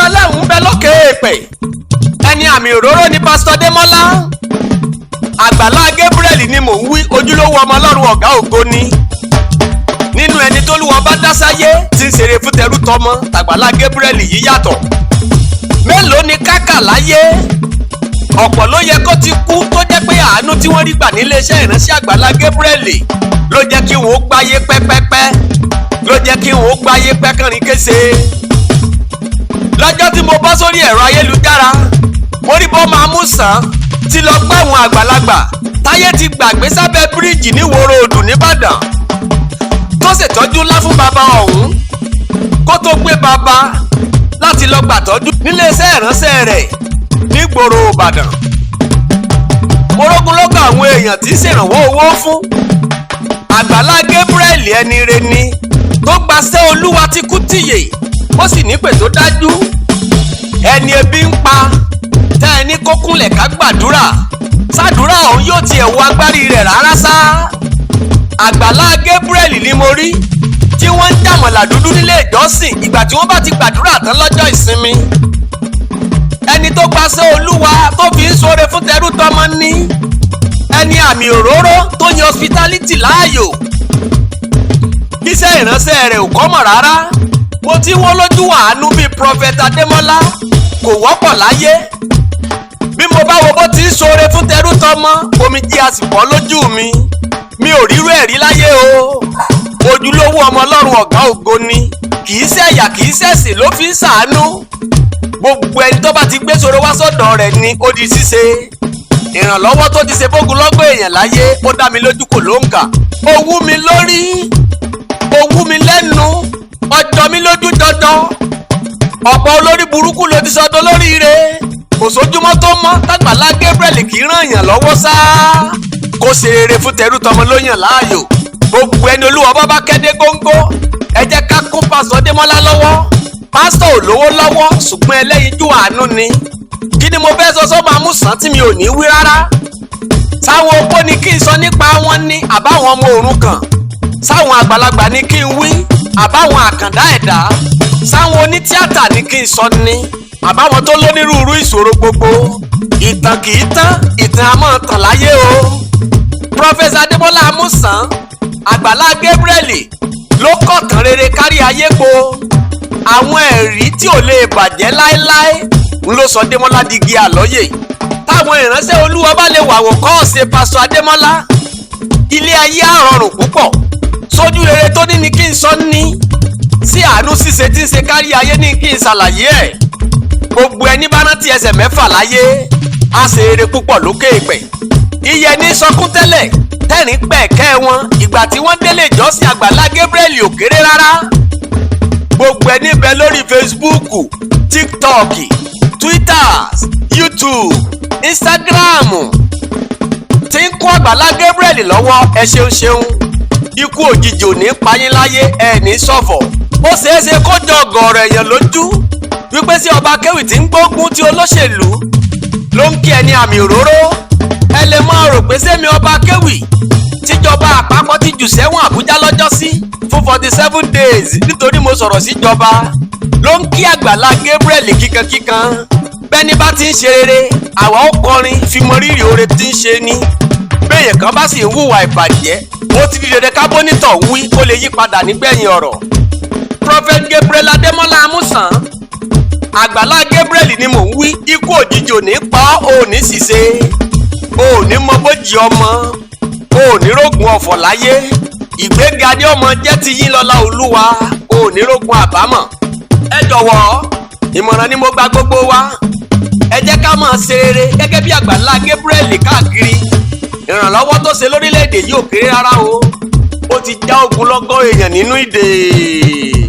Ọlọ́run bẹ lókè èèpẹ̀ ẹni àmì òróró ni pásítọ̀ Démọ́lá. Àgbàlá Gabriel ni mò ń wí, ojúlówó ọmọ Ọlọ́run ọ̀gá ògo ni. Nínú ẹni tó lúwọ bá dá sáyé tí ń ṣeré fún tẹrú tọmọ, Àgbàlá Gabriel yìí yàtọ̀. Mélòó ni kákà láyé? Ọ̀pọ̀ ló yẹ kó ti kú tó jẹ́ pé àánú tí wọ́n rí gbà nílé iṣẹ́ ìránṣẹ́ Àgbàlá Gabriel ló jẹ́ kí wọ́n gbáyé pẹ́pẹ́pẹ́, ló jẹ́ kí wọ́n gbáyé pẹ́kànrin kése. Lọ́jọ́ tí mo bọ́ sórí ẹ̀rọ ayélujára, mo rí bọ́ máa mú sàn tí lọ gbá àwọn àgbàlagbà táyé ti gbàgbé sábẹ́ bíríìjì ní Ìwó Road nìbàdàn tó ṣètọ́jú ńlá fún bàbá ọ̀hún kó tó gbé bàbá láti lọ gbàtọ́jú nílé iṣẹ́ ìránṣẹ́ rẹ̀ nígboro Ìbàdàn. Mo rógúnlógún àwọn èèyàn tí ń ṣèrànwọ́ owó fún. Àgbàlá Gabriel ẹni re ni tó gbaṣẹ́ Olúwa tí kú tìyè, ó sì nípè tó dájú. Ẹni ebi ń pa tẹ́ ẹni kó kúnlẹ̀ ká gbàdúrà, sàdúrà ọ̀hún yóò tiẹ̀ wo agbárí rẹ̀ rárá sá. Àgbàlá Gabriel ni mo rí tí wọ́n ń jàmọ̀là dúdú nílé ìjọsìn ìgbà tí wọ́n bá ti gbàdúrà tán lọ́jọ́ ìsinmi. Ẹni tó gbaṣẹ́ Olúwa tó fi ń ṣoore fún tẹrú tọmọ ní. Ẹni àmì òróró tó yan hospitality láàyò. Iṣẹ́ ìránṣẹ́ rẹ̀ ò kọ́mọ̀ rárá. Mo ti wọ́n lójú àánú bíi Prophet Adémọ́lá kò wọ́pọ̀ láyé. Bí mo bá wo bó ti ń ṣoore fún tẹrú tọmọ, omijé a sì bọ́ lójú mi. Mi ò rírú ẹ̀rí láyé o. Ojúlówó ọmọ Ọlọ́run ọ̀gá ògo ni. Kì í ṣẹ̀yà kì í ṣẹ̀sìn ló fi ń ṣàánú. Gbogbo ẹni tó bá ti gbé ṣòro wá sọ́dọ̀ rẹ̀ ni ó di ṣíṣe. Ìrànlọ́wọ́ tó ti ṣe fógunlọ́gọ̀ èèyàn láyé ó dá mi lójú kò ló ń kà. Ó wú mi lórí, ó wú mi lẹ́nu, ọjọ́ mi lójú dandan. Ọ̀pọ̀ olórí burúkú ló ti sọdọ̀ lóríire. Kò sójúmọ́ tó mọ́ t'Àgbàlá Gabriel kì í ràn yàn lọ́wọ́ sáá. Kó ṣe rere fún tẹrú tọmọ ló yàn láàyò. Gbogbo ẹni Olúwa bá kéde góńgó, ẹ jẹ́ ká kún pásítọ̀ Démọ́lá lọ́wọ́. Pásítọ̀ ò lówó lọ́wọ́ ṣùgbọ́n ẹlẹ́yinjú àánú ni. Kí ni mo fẹ́ sọ sọ́ba amúsàn tí mi ò ní wí rárá? Sáwọn opó ni kí n sọ nípa wọn ní àbáwọn ọmọ òrukàn? Sáwọn àgbàlagbà ni kí n wí àbáwọn àkàndá ẹ̀dá? Sáwọn onítíátà ni kí n sọ ní àbáwọn tó lónírúurú ìṣòro gbogbo? Ìtàn kì í tán, ìtàn a máa tàn láyé o. Prọfẹsọ Adémọ́lá Amúsàn, Àgbàlá Gabriel ló kọ̀tàn rere kárí ayé po. Àwọn ẹ̀rí tí ò lè bàjẹ́ láéláé ń ló sọ Démọ́lá di igi àlọ́yè. Táwọn ìránṣẹ́ Olúwa bá lè wàwò kọ́ọ̀ṣe pásítọ̀ Adémọ́lá, ilé ayé á rọrùn púpọ̀. Sójú rere tó ní ni kí n sọ ní, sí àánú ṣíṣe tí ń ṣe kárí ayé ní kí n ṣàlàyé ẹ̀. Gbogbo ẹni bá rántí ẹsẹ̀ mẹ́fà láyé á ṣe eré púpọ̀ lókè èèpẹ̀. Iye ní sọkún tẹ́lẹ̀ tẹ́rìn pẹ̀kẹ́ wọn ìgbà tí wọ́n délé ìjọsìn Àgbàlá Gabriel ò kéré rárá. Gbogbo ẹni bẹ lórí Facebook, TikTok, Twitter, YouTube, Instagram tí ń kún Àgbàlá Gabriel lọ́wọ́. Ẹ ṣeun. Ikú òjijì ò ní payín láyé, ẹ ní ṣọ̀fọ̀. Ó ṣeéṣe kó jọ ọ̀gọ̀ọ̀rọ̀ èèyàn lójú wípé sí Ọba Akewi tí ń gbógun ti olóṣèlú ló ń kí ẹni àmì òróró. Ẹ lè máa rò pé sẹ́mi Ọba Akewi tíjọba àpapọ̀ ti jù sẹ́wọ̀n Àbújá lọ́jọ́ sí fún 47 days nítorí mo sọ̀rọ̀ síjọba ló ń kí Àgbàlá Gabriel kíkankíkan. Bẹ́ni bá ti ń ṣe rere, àwa ó kọrin fi mọ rírì oore tí ń ṣe ni. Béèyàn kan bá sì ń hùwà ìbàjẹ́, ó ti di dandan kábọ́nítọ̀ wí kó lè yí padà nígbẹ̀yìn ọ̀rọ̀. Prophet Gabriel Adémọ́lá Amúsàn, Àgbàlá Gabriel ni mò ń wí. Ikú òjijì ò ní pa ọ́, ò ní ṣìṣe, ò ní mọ bójì ọmọ, ò ní rógun ọ̀fọ̀ láyé. Ìgbéga ni ọmọ jẹ́ ti yín lọ́lá Olúwa, ò ní rógun àbámọ̀. Ẹ jọ̀wọ́, ìmọ̀ràn ni mo gba gbogbo wa. Ẹ jẹ́ ká máa ṣe rere gẹ́gẹ́ bí Àgbàlá Gabriel káàkiri. Ìrànlọ́wọ́ tó ṣe lórílẹ̀‐èdè yìí ò kéré rárá o. Ó ti já ogunlọ́gọ̀ èèyàn nínú ìdè.